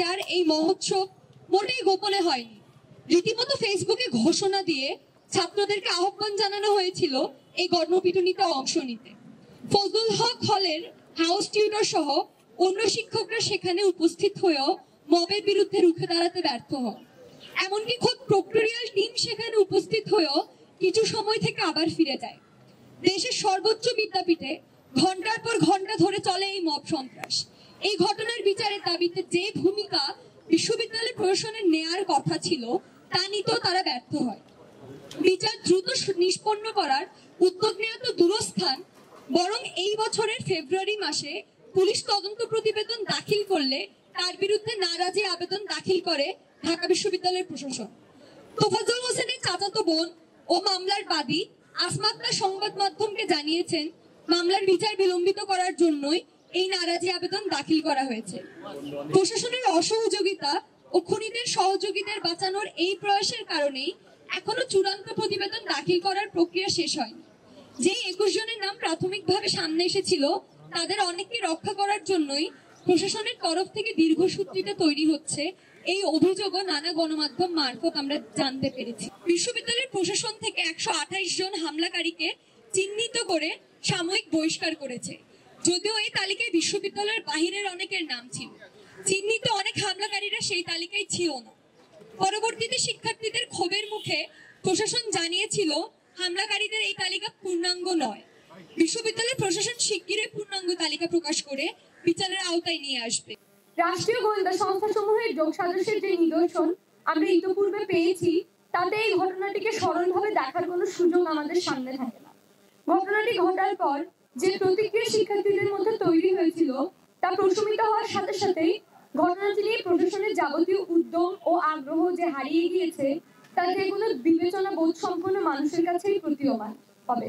বিচার এই মহোৎসব মোটেই গোপনে হয়নি। রীতিমতো ফেসবুকে ঘোষণা দিয়ে ছাত্রদেরকে আহ্বান জানানো হয়েছিল এই গণপিটুনিতে অংশ নিতে। ফজলুল হক হলের হাউস টিউটর সহ অন্য শিক্ষকরা সেখানে উপস্থিত হয়েও মবের বিরুদ্ধে রুখে দাঁড়াতে ব্যর্থ হন। এমনকি খোদ প্রক্টোরিয়াল টিম সেখানে উপস্থিত হয়েও কিছু সময় থেকে আবার ফিরে যায়। দেশের সর্বোচ্চ বিদ্যাপীঠে ঘন্টার পর ঘন্টা ধরে চলে এই মব সন্ত্রাস। এই ঘটনার বিচারের দাবিতে যে ভূমিকা বিশ্ববিদ্যালয় প্রশাসনের নেয়ার কথা ছিল তা নিতেও তারা ব্যর্থ হয়। বিচার দ্রুত নিষ্পন্ন করার উদ্যোগ নেওয়া তো দূরস্থান, বরং এই বছরের ফেব্রুয়ারি মাসে পুলিশ তদন্ত প্রতিবেদন দাখিল করলে তার বিরুদ্ধে নারাজি আবেদন দাখিল করে ঢাকা বিশ্ববিদ্যালয়ের প্রশাসন। তোফাজ্জল হোসেনের চাচাতো বোন ও মামলার বাদী আসমা আক্তার সংবাদ মাধ্যমকে জানিয়েছেন, মামলার বিচার বিলম্বিত করার জন্যই এই নারাজি আবেদন দাখিল করা হয়েছে। প্রশাসনের অসহযোগিতা ও খুনিদের সহযোগীদের বাঁচানোর এই প্রয়াসের কারণেই এখনো চূড়ান্ত প্রতিবেদন দাখিল করার প্রক্রিয়া শেষ হয়নি। যে 21 জনের নাম প্রাথমিকভাবে সামনে এসেছিল তাদের অনেককে রক্ষা করার জন্যই প্রশাসনের তরফ থেকে দীর্ঘসূত্রিতা তৈরি হচ্ছে, এই অভিযোগও নানা গণমাধ্যম মারফত আমরা জানতে পেরেছি। বিশ্ববিদ্যালয়ের প্রশাসন থেকে 128 জন হামলাকারীকে চিহ্নিত করে সাময়িক বহিষ্কার করেছে। যদিও এই তালিকায় বিশ্ববিদ্যালয়ের বাহিরের অনেকের নাম ছিল, চিহ্নিত অনেক হামলাকারীরা সেই তালিকায় ছিল না। পরবর্তীতে শিক্ষার্থীদের ক্ষোভের মুখে প্রশাসন জানিয়েছিল হামলাকারীদের এই তালিকা পূর্ণাঙ্গ নয়। বিশ্ববিদ্যালয় প্রশাসন শিগগিরই পূর্ণাঙ্গ তালিকা প্রকাশ করে বিচারের আওতায় নিয়ে আসবে। রাষ্ট্রীয় গোয়েন্দা সংস্থাসমূহের যোগসাজশের যে নিদর্শন আমরা ইতিপূর্বে পেয়েছি, তাতে এই ঘটনাটিকে সরলভাবে দেখার কোনো সুযোগ আমাদের সামনে থাকে না। ঘটনাটি ঘটার পর যে প্রতিক্রিয়া শিক্ষার্থীদের মধ্যে তৈরি হয়েছিল তা প্রশমিত হওয়ার সাথে সাথেই ঘটনাটি নিয়ে প্রশাসনের যাবতীয় উদ্যম ও আগ্রহ যে হারিয়ে গিয়েছে তা যে কোনো বিবেচনা বোধ সম্পন্ন মানুষের কাছেই প্রতীয়মান হবে।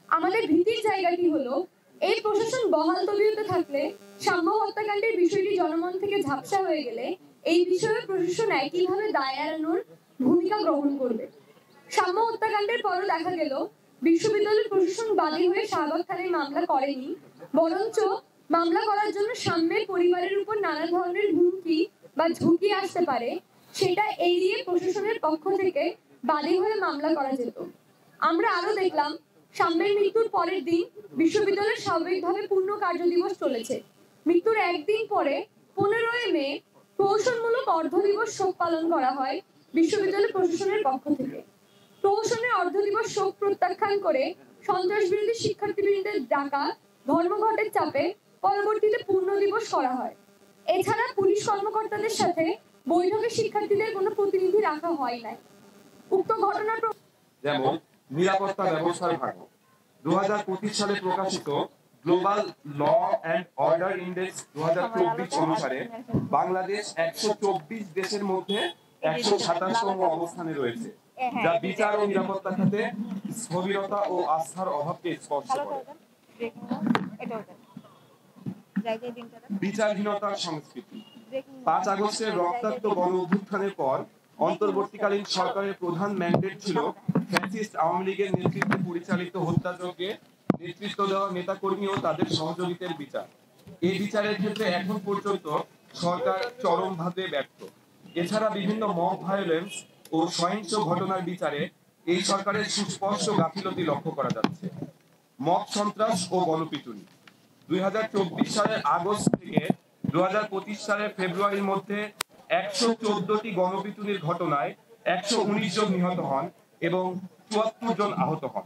আমাদের ভীতির জায়গাটি হলো এই প্রশাসন বহাল তবিয়তে থাকলে সাম্য হত্যাকাণ্ডের বিষয়টি জনমন থেকে ঝাপসা হয়ে গেলে এই বিষয়ে প্রশাসন একইভাবে দায় এড়ানোর ভূমিকা গ্রহণ করবে। সাম্য হত্যাকাণ্ডের পরও দেখা গেল বিশ্ববিদ্যালয়ের প্রশাসন বাদী হয়ে শাহবাগ থানায় মামলা করেনি, বরঞ্চ মামলা করার জন্য সাম্যের পরিবারের উপর নানা ধরনের হুমকি বা ঝুঁকি আসতে পারে সেটা এড়িয়ে প্রশাসনের পক্ষ থেকে বাদী হয়ে মামলা করা যেত। আমরা আরো দেখলাম সাম্যের মৃত্যুর পরের দিন বিশ্ববিদ্যালয়ের স্বাভাবিকভাবে পূর্ণ কার্য দিবস চলেছে। মৃত্যুর একদিন পরে 15 মে প্রহসনমূলক অর্ধ দিবস শোক পালন করা হয় বিশ্ববিদ্যালয় প্রশাসনের পক্ষ থেকে। প্রহসনের অর্ধ দিবস শোক প্রত্যাখ্যান করে সন্ত্রাস বিরোধী শিক্ষার্থীবৃন্দের ডাকা ধর্মঘটের চাপে পরবর্তীতে পূর্ণ দিবস করা হয়। এছাড়া পুলিশ কর্মকর্তাদের সাথে বৈঠকে শিক্ষার্থীদের কোনো প্রতিনিধি রাখা হয় নাই। উক্ত ঘটনার যেমন নিরাপত্তা ব্যবস্থার ভাগ 2025 সালে প্রকাশিত global law and order index 2024 অনুসারে বাংলাদেশ 124 দেশের মধ্যে 127তম অবস্থানে রয়েছে, যা বিচার ও নিরাপত্তা খাতে স্থবিরতা ও আস্থার অভাবকে স্পর্শ করে। বিচারহীনতার সংস্কৃতি 5 আগস্টের রক্তাক্ত গণ অভ্যুত্থানের পর অন্তর্বর্তীকালীন সরকারের প্রধান ম্যান্ডেট ছিল ফ্যাসিস্ট আওয়ামী লীগের নেতৃত্বে পরিচালিত হত্যাযজ্ঞে নেতৃত্ব দেওয়া নেতাকর্মী ও তাদের সহযোগীদের বিচার। এই বিচারের ক্ষেত্রে এখন পর্যন্ত সরকার চরমভাবে ব্যর্থ। এছাড়া বিভিন্ন মব ভায়োলেন্স ও সহিংস ঘটনার বিচারে এই সরকারের সুস্পষ্ট গাফিলতি লক্ষ্য করা যাচ্ছে। মব সন্ত্রাস ও গণপিটুনি 2024 সালের আগস্ট থেকে 2025 সালের ফেব্রুয়ারির মধ্যে 114টি গণপিটুনির ঘটনায় 119 জন নিহত হন এবং 74 জন আহত হন।